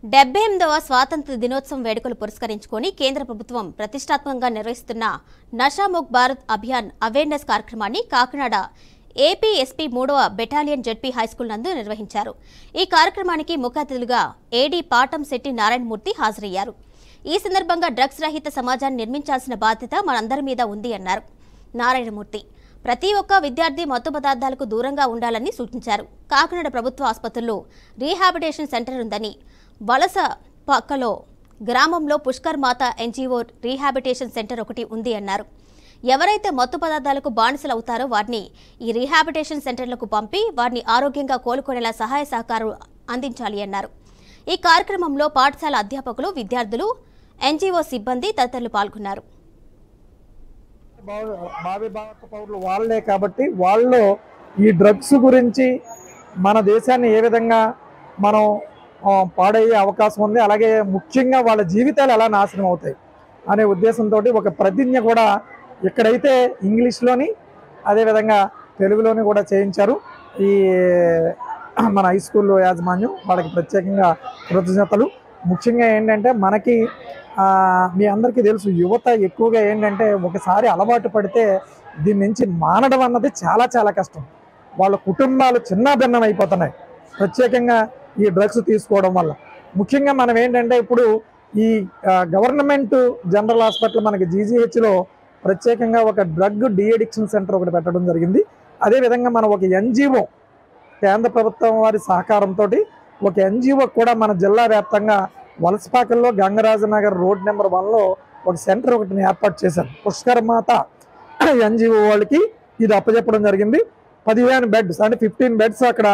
78వ స్వాతంత్ర దినోత్సవం వేడుకలు పురస్కరించుకొని కేంద్ర ప్రభుత్వం ప్రతిష్టాత్మకంగా నిర్వహిస్తున్న నషాముక్ భారత్ అభియాన్ అవేర్నెస్ కార్యక్రమాన్ని కాకినాడ ఏపీఎస్పీ 3వ బెటాలియన్ జెడ్పీ హైస్కూల్ నందు నిర్వహించారు. ఈ కార్యక్రమానికి ముఖ్య అతిథులుగా ఏడీ పాటంశెట్టి నారాయణమూర్తి హాజరయ్యారు. ఈ సందర్భంగా డ్రగ్స్ రహిత సమాజాన్ని నిర్మించాల్సిన బాధ్యత మనందరి మీద ఉంది అన్నారు నారాయణమూర్తి. ప్రతి ఒక్క విద్యార్థి మత్తు పదార్థాలకు దూరంగా ఉండాలని సూచించారు. కాకినాడ ప్రభుత్వ ఆసుపత్రిలో రీహాబిటేషన్ సెంటర్ ఉందని, వలస పక్కలో గ్రామంలో పుష్కర్ మాత ఎన్జీఓ రీహాబిటేషన్ సెంటర్ ఒకటి ఉంది అన్నారు. ఎవరైతే మత్తు పదార్థాలకు బానిసలు అవుతారో వారిని ఈ రీహాబిటేషన్ సెంటర్లకు పంపి వారిని ఆరోగ్యంగా కోలుకునేలా సహాయ సహకారం అందించాలి అన్నారు. ఈ కార్యక్రమంలో పాఠశాల అధ్యాపకులు, విద్యార్థులు, ఎన్జీఓ సిబ్బంది తదితరులు పాల్గొన్నారు. భావి భారత పౌరులు వాళ్ళే కాబట్టి వాళ్ళు ఈ డ్రగ్స్ గురించి మన దేశాన్ని ఏ విధంగా మనం పాడయ్యే అవకాశం ఉంది, అలాగే ముఖ్యంగా వాళ్ళ జీవితాలు ఎలా నాశనం అవుతాయి అనే ఉద్దేశంతో ఒక ప్రతిజ్ఞ కూడా ఇక్కడైతే ఇంగ్లీష్లోని అదేవిధంగా తెలుగులోని కూడా చేయించారు. ఈ మన హై స్కూల్ యాజమాన్యం వాళ్ళకి ప్రత్యేకంగా కృతజ్ఞతలు. ముఖ్యంగా ఏంటంటే మనకి మీ అందరికీ తెలుసు, యువత ఎక్కువగా ఏంటంటే ఒకసారి అలవాటు పడితే దీని నుంచి మానడం అన్నది చాలా చాలా కష్టం. వాళ్ళ కుటుంబాలు చిన్నాభిన్నం అయిపోతున్నాయి ప్రత్యేకంగా ఈ డ్రగ్స్ తీసుకోవడం వల్ల. ముఖ్యంగా మనం ఏంటంటే ఇప్పుడు ఈ గవర్నమెంట్ జనరల్ హాస్పిటల్ మనకి జీజీహెచ్లో ప్రత్యేకంగా ఒక డ్రగ్ డీఅడిక్షన్ సెంటర్ ఒకటి పెట్టడం జరిగింది. అదేవిధంగా మనం ఒక ఎన్జిఓ కేంద్ర ప్రభుత్వం వారి సహకారంతో ఒక ఎన్జిఓ కూడా మన జిల్లా వ్యాప్తంగా వలసపాకల్లో గంగరాజనగర్ రోడ్ నెంబర్ 1లో ఒక సెంటర్ ఒకటిని ఏర్పాటు చేశారు. పుష్కర్ మాత ఎన్జిఓ వాళ్ళకి ఇది అప్పచెప్పడం జరిగింది. 15 బెడ్స్ అంటే 15 బెడ్స్ అక్కడ